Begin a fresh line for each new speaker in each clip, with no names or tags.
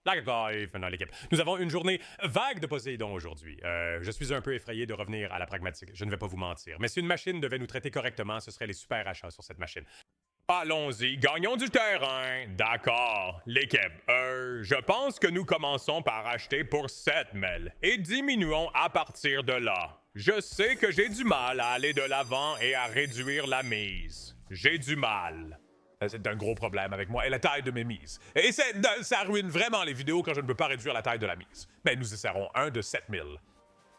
D'accord, et dans l'équipe. Nous avons une journée vague de Poséidon aujourd'hui. Je suis un peu effrayé de revenir à la pragmatique, je ne vais pas vous mentir. Mais si une machine devait nous traiter correctement, ce serait les super achats sur cette machine. Allons-y, gagnons du terrain. D'accord, l'équipe. Je pense que nous commençons par acheter pour 7 000 et diminuons à partir de là. Je sais que j'ai du mal à aller de l'avant et à réduire la mise. J'ai du mal. C'est un gros problème avec moi et la taille de mes mises. Et ça ruine vraiment les vidéos quand je ne peux pas réduire la taille de la mise. Mais nous essaierons un de 7 000.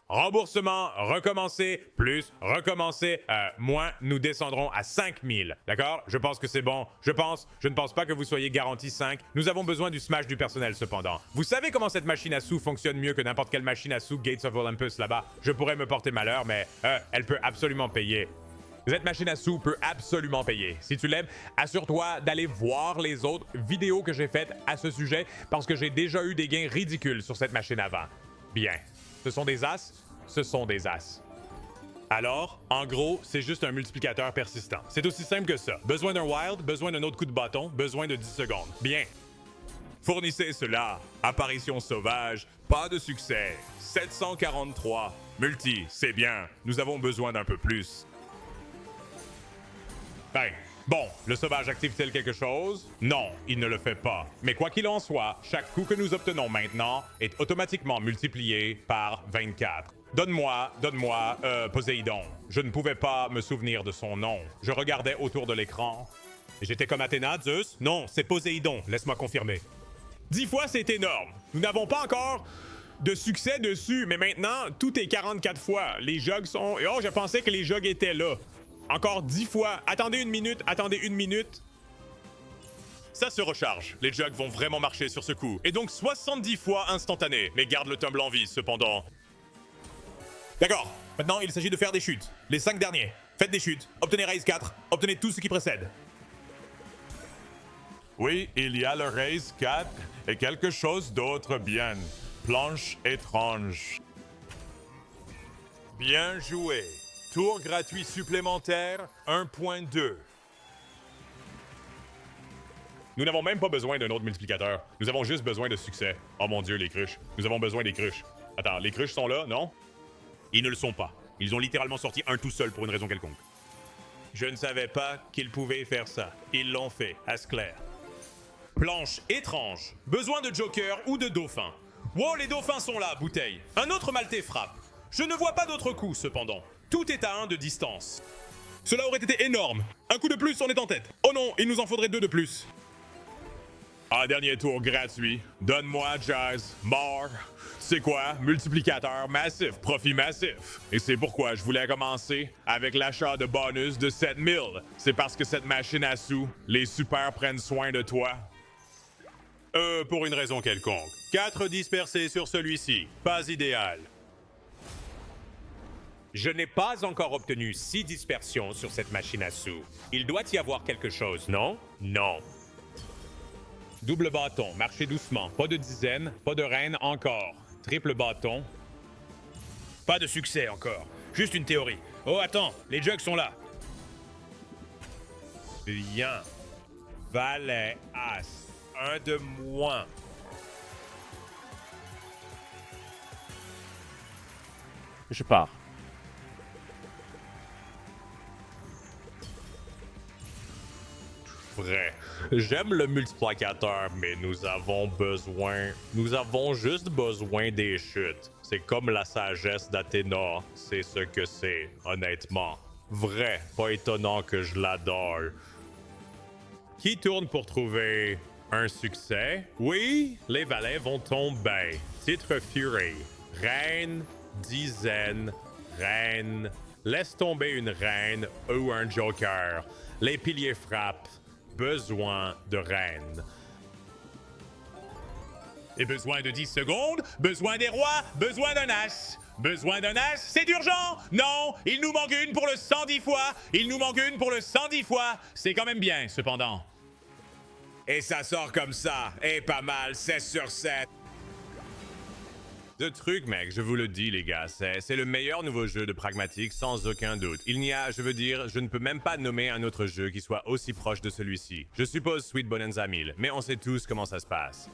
Remboursement, recommencer, plus, recommencer, moins, nous descendrons à 5 000. D'accord? Je pense que c'est bon. Je ne pense pas que vous soyez garanti 5. Nous avons besoin du smash du personnel cependant. Vous savez comment cette machine à sous fonctionne mieux que n'importe quelle machine à sous Gates of Olympus là-bas? Je pourrais me porter malheur, mais elle peut absolument payer. Cette machine à sous peut absolument payer. Si tu l'aimes, assure-toi d'aller voir les autres vidéos que j'ai faites à ce sujet parce que j'ai déjà eu des gains ridicules sur cette machine avant. Bien. Ce sont des as? Ce sont des as. Alors, en gros, c'est juste un multiplicateur persistant. C'est aussi simple que ça. Besoin d'un wild, besoin d'un autre coup de bâton, besoin de 10 secondes. Bien. Fournissez cela. Apparition sauvage, pas de succès. 743. Multi, c'est bien. Nous avons besoin d'un peu plus. Ben, bon, le sauvage active-t-il quelque chose? Non, il ne le fait pas. Mais quoi qu'il en soit, chaque coup que nous obtenons maintenant est automatiquement multiplié par 24. Donne-moi, Poséidon. Je ne pouvais pas me souvenir de son nom. Je regardais autour de l'écran. Et j'étais comme Athéna, Zeus? Non, c'est Poséidon, laisse-moi confirmer. 10 fois, c'est énorme. Nous n'avons pas encore de succès dessus, mais maintenant, tout est 44 fois. Les jogs sont... Oh, je pensais que les jogs étaient là. Encore 10 fois. Attendez une minute, attendez une minute. Ça se recharge. Les jugs vont vraiment marcher sur ce coup. Et donc 70 fois instantané. Mais garde le tumble en vie, cependant. D'accord. Maintenant, il s'agit de faire des chutes. Les 5 derniers. Faites des chutes. Obtenez raise 4. Obtenez tout ce qui précède. Oui, il y a le raise 4 et quelque chose d'autre bien. Planche étrange. Bien joué. Tour gratuit supplémentaire 1.2. Nous n'avons même pas besoin d'un autre multiplicateur. Nous avons juste besoin de succès. Oh mon dieu, les cruches. Nous avons besoin des cruches. Attends, les cruches sont là, non? Ils ne le sont pas. Ils ont littéralement sorti un tout seul pour une raison quelconque. Je ne savais pas qu'ils pouvaient faire ça. Ils l'ont fait, à ce clair. Planche étrange. Besoin de joker ou de dauphin. Wow, les dauphins sont là, bouteille. Un autre maltais frappe. Je ne vois pas d'autre coup, cependant. Tout est à 1 de distance. Cela aurait été énorme. Un coup de plus, on est en tête. Oh non, il nous en faudrait 2 de plus. Ah, dernier tour gratuit. Donne-moi Jazz. Mort. C'est quoi? Multiplicateur massif, profit massif. Et c'est pourquoi je voulais commencer avec l'achat de bonus de 7000. C'est parce que cette machine à sous, les super prennent soin de toi. Pour une raison quelconque. 4 dispersés sur celui-ci. Pas idéal. Je n'ai pas encore obtenu 6 dispersions sur cette machine à sous. Il doit y avoir quelque chose, non? Non. Double bâton, marchez doucement. Pas de dizaine, pas de reine encore. Triple bâton.
Pas de succès encore. Juste une théorie. Oh, attends, les jugs sont là.
Bien. Valet, as. Un de moins.
Je pars.
Vrai. J'aime le multiplicateur, mais nous avons juste besoin des chutes. C'est comme la sagesse d'Athéna, c'est ce que c'est, honnêtement. Vrai, pas étonnant que je l'adore. Qui tourne pour trouver un succès? Oui, les valets vont tomber. Titre Fury. Reine, dizaine, reine. Laisse tomber une reine ou un joker. Les piliers frappent. Besoin de reine. Et besoin de 10 secondes, besoin des rois, besoin d'un as. Besoin d'un as, c'est urgent! Non, il nous manque une pour le 110 fois. Il nous manque une pour le 110 fois. C'est quand même bien, cependant.
Et ça sort comme ça. Et pas mal, 16 sur 7.
Ce truc, mec, je vous le dis, les gars, c'est le meilleur nouveau jeu de pragmatique, sans aucun doute. Il n'y a, je veux dire, je ne peux même pas nommer un autre jeu qui soit aussi proche de celui-ci. Je suppose Sweet Bonanza 1000, mais on sait tous comment ça se passe.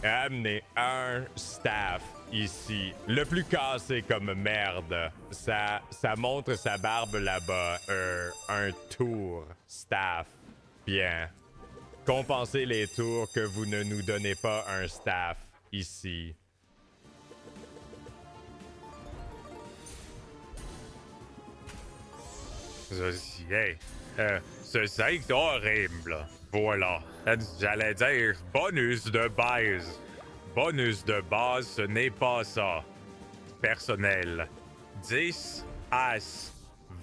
Amenez un staff ici. Le plus cassé comme merde. Ça montre sa barbe là-bas. Un tour staff. Bien. Compensez les tours que vous ne nous donnez pas un staff ici. Hey, c'est horrible. Voilà. J'allais dire bonus de base. Bonus de base, ce n'est pas ça. Personnel. 10 As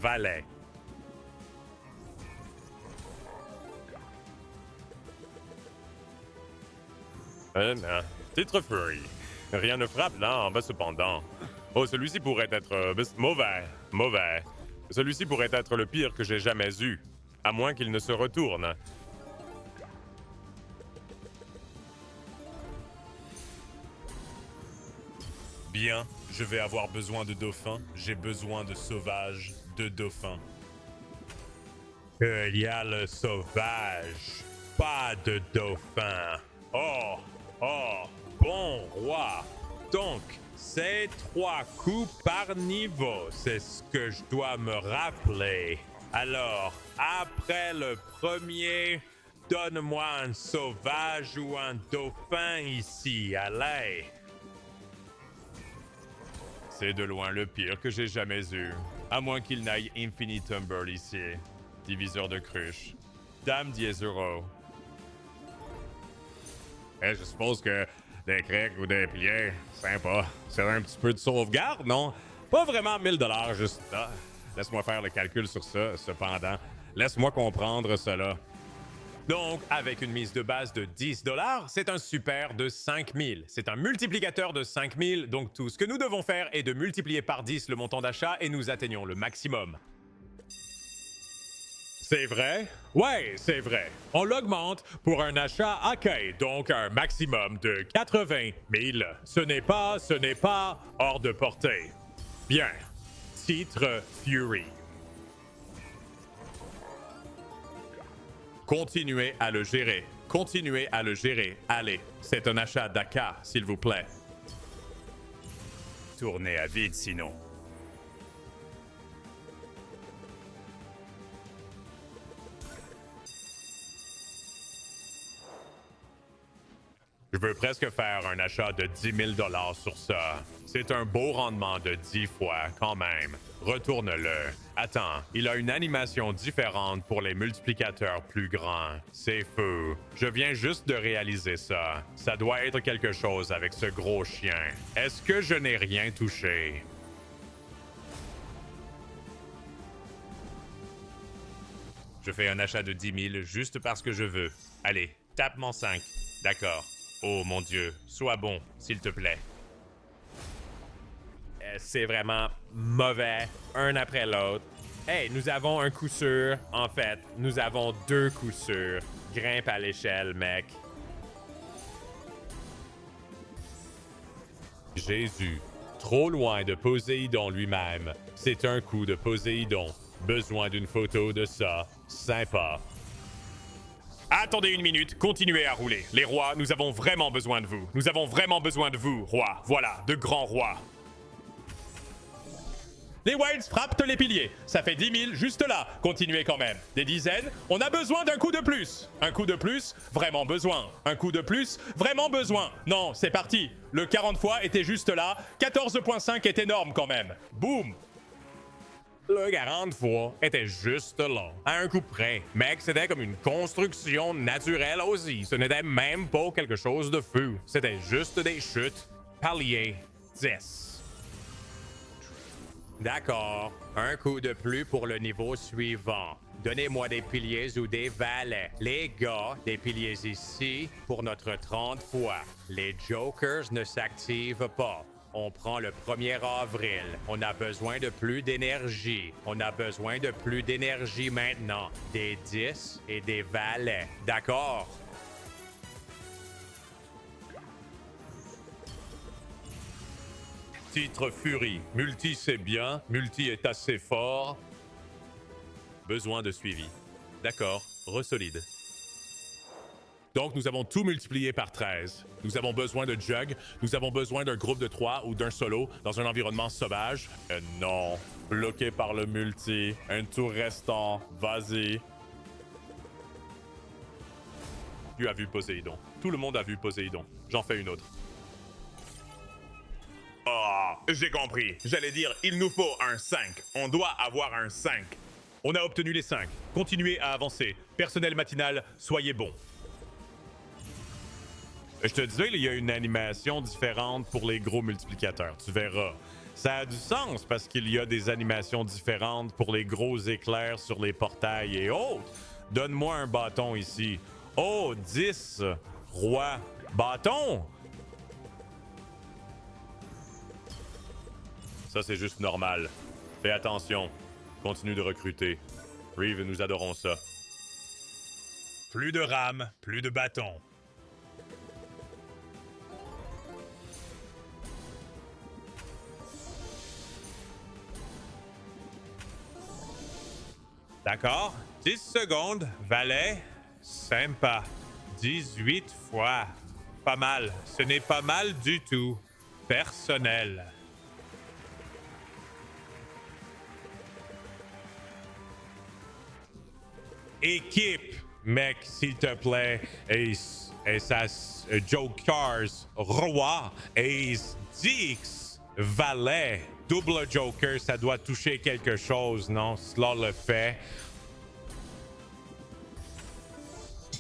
Valet. Non. Titre Fury. Rien ne frappe là en bas cependant. Oh, celui-ci pourrait être mauvais. Mauvais. Celui-ci pourrait être le pire que j'ai jamais eu. À moins qu'il ne se retourne. Bien, je vais avoir besoin de dauphins. J'ai besoin de sauvages, de dauphins. Il y a le sauvage, pas de dauphin. Oh, bon roi. Donc, c'est 3 coups par niveau, c'est ce que je dois me rappeler. Alors, après le premier, donne-moi un sauvage ou un dauphin ici, allez. C'est de loin le pire que j'ai jamais eu. À moins qu'il n'aille Infinitum Bird ici. Diviseur de cruche. Dame Diezuro. Je suppose que des crics ou des pliés, sympa. C'est un petit peu de sauvegarde, non? Pas vraiment 1000 $, juste là. Laisse-moi faire le calcul sur ça, cependant. Laisse-moi comprendre cela. Donc, avec une mise de base de 10 $, c'est un super de 5000. C'est un multiplicateur de 5000, donc tout ce que nous devons faire est de multiplier par 10 le montant d'achat et nous atteignons le maximum. C'est vrai? Ouais, c'est vrai. On l'augmente pour un achat arcade, donc un maximum de 80 000. Ce n'est pas hors de portée. Bien. Titre Fury. Continuez à le gérer. Continuez à le gérer. Allez, c'est un achat d'AK, s'il vous plaît.
Tournez à vide sinon.
Je veux presque faire un achat de 10 000 $ sur ça. C'est un beau rendement de 10 fois, quand même. Retourne-le. Attends, il a une animation différente pour les multiplicateurs plus grands. C'est fou. Je viens juste de réaliser ça. Ça doit être quelque chose avec ce gros chien. Est-ce que je n'ai rien touché?
Je fais un achat de 10 000 juste parce que je veux. Allez, tape mon 5. D'accord. Oh mon Dieu, sois bon, s'il te plaît.
C'est vraiment mauvais, un après l'autre. Hey, nous avons un coup sûr. En fait, nous avons 2 coups sûrs. Grimpe à l'échelle, mec. Jésus, trop loin de Poséidon lui-même. C'est un coup de Poséidon. Besoin d'une photo de ça. Sympa. Attendez une minute, continuez à rouler. Les rois, nous avons vraiment besoin de vous. Nous avons vraiment besoin de vous, rois. Voilà, de grands rois. Les Wilds frappent les piliers. Ça fait 10 000 juste là. Continuez quand même. Des dizaines, on a besoin d'un coup de plus. Un coup de plus, vraiment besoin. Un coup de plus, vraiment besoin. Non, c'est parti. Le 40 fois était juste là. 14.5 est énorme quand même. Boum. Le 40 fois était juste là, à un coup près. Mec, c'était comme une construction naturelle aussi. Ce n'était même pas quelque chose de fou. C'était juste des chutes. Palier 10. D'accord. Un coup de plus pour le niveau suivant. Donnez-moi des piliers ou des valets. Les gars, des piliers ici pour notre 30 fois. Les jokers ne s'activent pas. On prend le 1er avril. On a besoin de plus d'énergie. On a besoin de plus d'énergie maintenant. Des 10 et des valets. D'accord? Titre Fury. Multi c'est bien. Multi est assez fort. Besoin de suivi. D'accord. Resolide.
Donc, nous avons tout multiplié par 13. Nous avons besoin de Jug. Nous avons besoin d'un groupe de 3 ou d'un solo dans un environnement sauvage. Non. Bloqué par le multi. Un tour restant. Vas-y.
Tu as vu Poséidon. Tout le monde a vu Poséidon. J'en fais une autre.
Oh, j'ai compris. J'allais dire, il nous faut un 5. On doit avoir un 5.
On a obtenu les 5. Continuez à avancer. Personnel matinal, soyez bon. Je te disais, il y a une animation différente pour les gros multiplicateurs. Tu verras. Ça a du sens parce qu'il y a des animations différentes pour les gros éclairs sur les portails et autres. Donne-moi un bâton ici. Oh, 10. Roi. Bâton. Ça, c'est juste normal. Fais attention. Continue de recruter. Reeve, nous adorons ça.
Plus de rames, plus de bâtons.
D'accord. 10 secondes. Valet. Sympa. 18 fois. Pas mal. Ce n'est pas mal du tout. Personnel. Équipe, mec, s'il te plaît. Ace, As, Jokers, Roi, Ace, Dix, Valet, double Joker, ça doit toucher quelque chose, non? Cela le fait.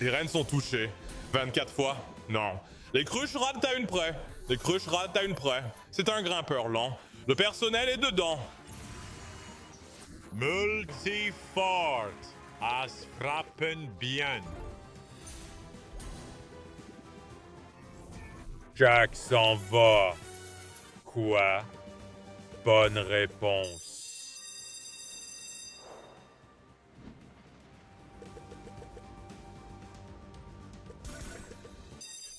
Les reines sont touchées. 24 fois? Non. Les cruches ratent à une près. Les cruches ratent à une près. C'est un grimpeur lent. Le personnel est dedans.
Multifort. As frappen bien. Jack s'en va. Quoi? Bonne réponse.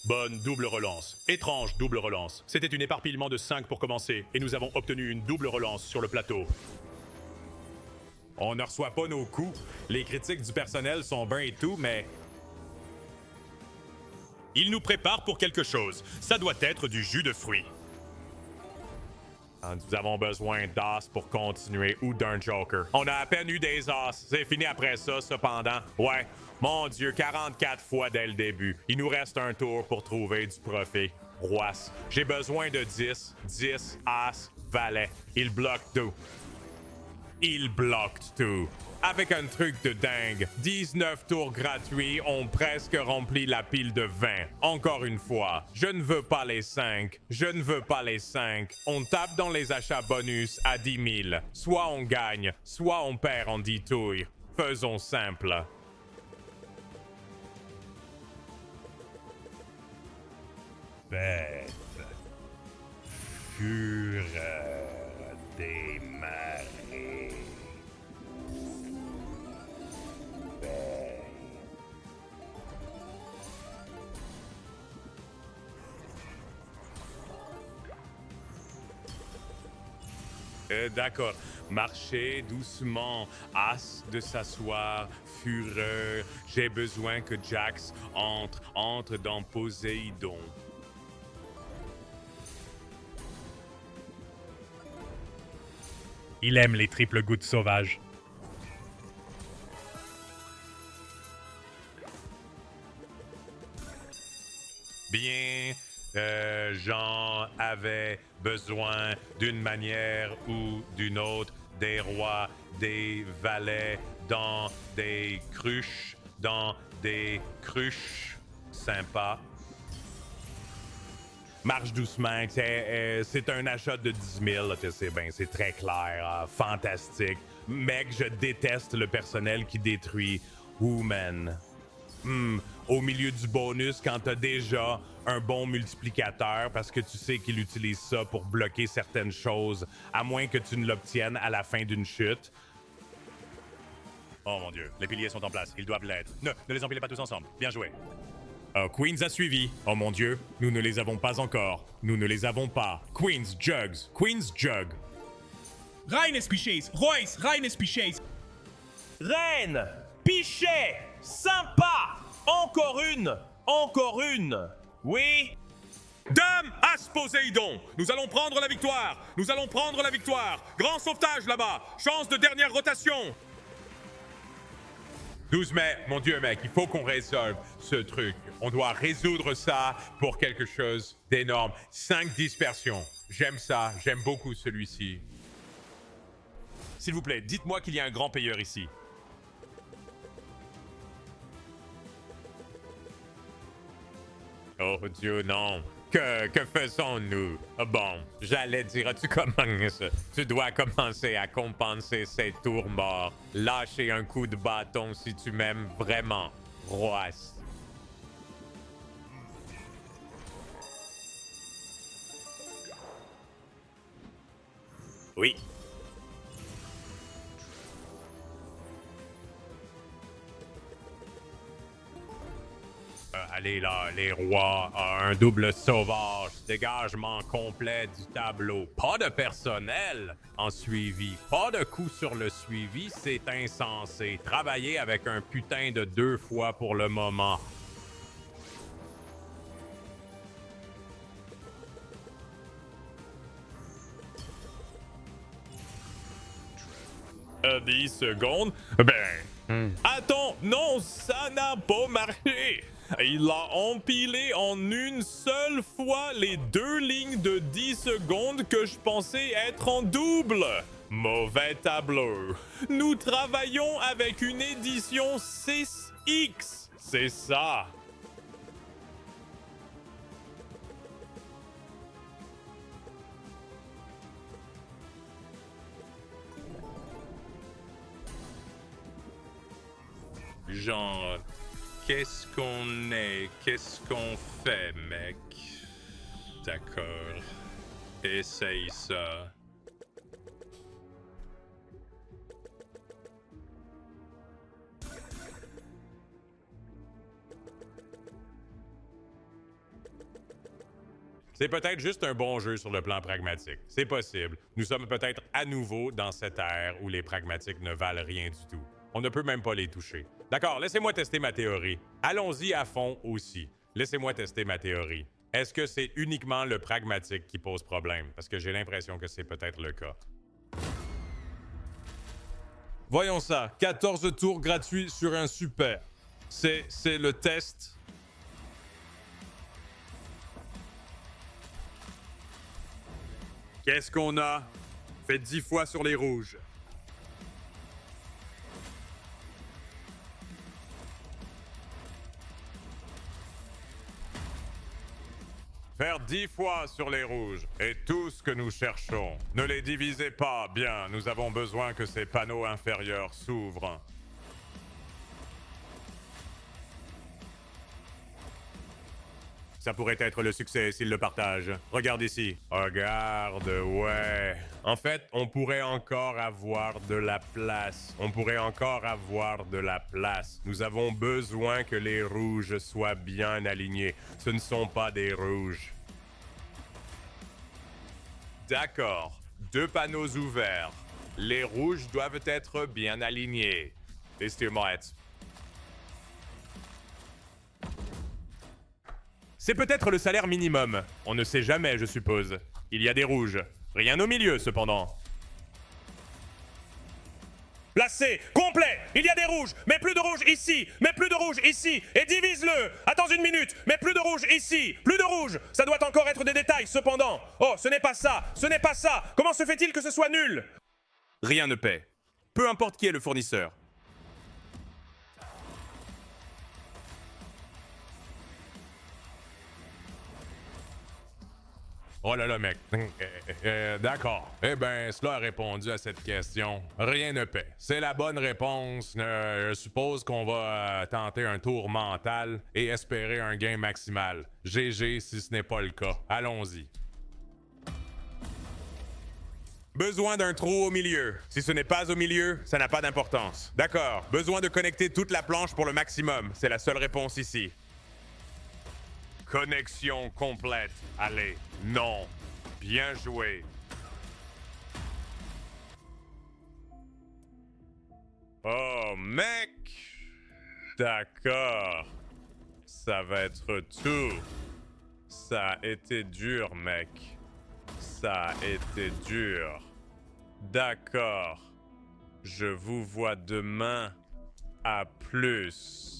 Bonne double relance. Étrange double relance. C'était un éparpillement de 5 pour commencer, et nous avons obtenu une double relance sur le plateau. On ne reçoit pas nos coups. Les critiques du personnel sont bien et tout, mais...
Il nous prépare pour quelque chose. Ça doit être du jus de fruits.
Nous avons besoin d'as pour continuer ou d'un joker. On a à peine eu des as. C'est fini après ça, cependant. Ouais. Mon Dieu, 44 fois dès le début. Il nous reste un tour pour trouver du profit. Roisse. J'ai besoin de 10. 10, as, valet. Il bloque tout. Il bloque tout. Avec un truc de dingue. 19 tours gratuits ont presque rempli la pile de 20. Encore une fois, je ne veux pas les 5. Je ne veux pas les 5. On tape dans les achats bonus à 10 000. Soit on gagne, soit on perd en 10 tours. Faisons simple.
Bête. Fureur des marées.
D'accord. Marchez doucement. As de s'asseoir. Fureur. J'ai besoin que Jax entre dans Poséidon.
Il aime les triples gouttes sauvages.
Bien, j'en avais besoin d'une manière ou d'une autre. Des rois, des valets, dans des cruches, Sympa. Marche doucement, c'est un achat de 10 000, tu sais bien, c'est très clair, fantastique. Mec, je déteste le personnel qui détruit Woman. Au milieu du bonus, quand t'as déjà un bon multiplicateur, parce que tu sais qu'il utilise ça pour bloquer certaines choses, à moins que tu ne l'obtiennes à la fin d'une chute. Oh mon Dieu, les piliers sont en place, ils doivent l'être. Ne les empilez pas tous ensemble, bien joué. Queens a suivi. Oh mon Dieu, nous ne les avons pas encore. Nous ne les avons pas. Queens, Jugs. Queens, Jug.
Reines Pichets, Royce, Reines Pichets.
Reine, Pichet, sympa, encore une, Encore une. Oui.
Dame As Poséidon, nous allons prendre la victoire. Nous allons prendre la victoire. Grand sauvetage là-bas. Chance de dernière rotation.
12 mai, mon Dieu, mec, il faut qu'on résolve ce truc. On doit résoudre ça pour quelque chose d'énorme. 5 dispersions. J'aime ça, j'aime beaucoup celui-ci.
S'il vous plaît, dites-moi qu'il y a un grand payeur ici.
Oh Dieu, non. Que faisons-nous? Bon, j'allais dire, tu commences. Tu dois commencer à compenser ces tours morts. Lâcher un coup de bâton si tu m'aimes vraiment, Roas.
Oui.
Allez là, les rois, un double sauvage, dégagement complet du tableau. Pas de personnel en suivi, pas de coup sur le suivi, c'est insensé. Travailler avec un putain de 2 fois pour le moment.
À 10 secondes? Ben. Attends, non, ça n'a pas marché! Il a empilé en une seule fois les 2 lignes de 10 secondes que je pensais être en double! Mauvais tableau. Nous travaillons avec une édition 6X. C'est ça.
Genre, qu'est-ce qu'on est? Qu'est-ce qu'on fait, mec? D'accord. Essaye ça.
C'est peut-être juste un bon jeu sur le plan pragmatique. C'est possible. Nous sommes peut-être à nouveau dans cette ère où les pragmatiques ne valent rien du tout. On ne peut même pas les toucher. D'accord, laissez-moi tester ma théorie. Allons-y à fond aussi. Laissez-moi tester ma théorie. Est-ce que c'est uniquement le pragmatique qui pose problème? Parce que j'ai l'impression que c'est peut-être le cas.
Voyons ça. 14 tours gratuits sur un super. C'est le test.
Qu'est-ce qu'on a? Faites 10 fois sur les rouges.
Faire 10 fois sur les rouges est tout ce que nous cherchons. Ne les divisez pas, bien, nous avons besoin que ces panneaux inférieurs s'ouvrent.
Ça pourrait être le succès s'il le partage. Regarde ici.
Regarde, ouais. En fait, on pourrait encore avoir de la place. On pourrait encore avoir de la place. Nous avons besoin que les rouges soient bien alignés. Ce ne sont pas des rouges. D'accord. 2 panneaux ouverts. Les rouges doivent être bien alignés. Laissez-moi être.
C'est peut-être le salaire minimum. On ne sait jamais, je suppose. Il y a des rouges. Rien au milieu, cependant. Placé, complet. Il y a des rouges. Mais plus de rouges ici. Mais plus de rouges ici. Et divise-le. Attends une minute. Mais plus de rouges ici. Plus de rouges. Ça doit encore être des détails, cependant. Oh, ce n'est pas ça. Ce n'est pas ça. Comment se fait-il que ce soit nul? Rien ne paie. Peu importe qui est le fournisseur.
Oh là là, mec. D'accord. Eh ben, cela a répondu à cette question. Rien ne paie. C'est la bonne réponse. Je suppose qu'on va tenter un tour mental et espérer un gain maximal. GG si ce n'est pas le cas. Allons-y.
Besoin d'un trou au milieu. Si ce n'est pas au milieu, ça n'a pas d'importance. D'accord. Besoin de connecter toute la planche pour le maximum. C'est la seule réponse ici.
Connexion complète. Allez. Non. Bien joué.
Oh, mec! D'accord.
Ça va être tout. Ça a été dur, mec. Ça a été dur. D'accord. Je vous vois demain. À plus.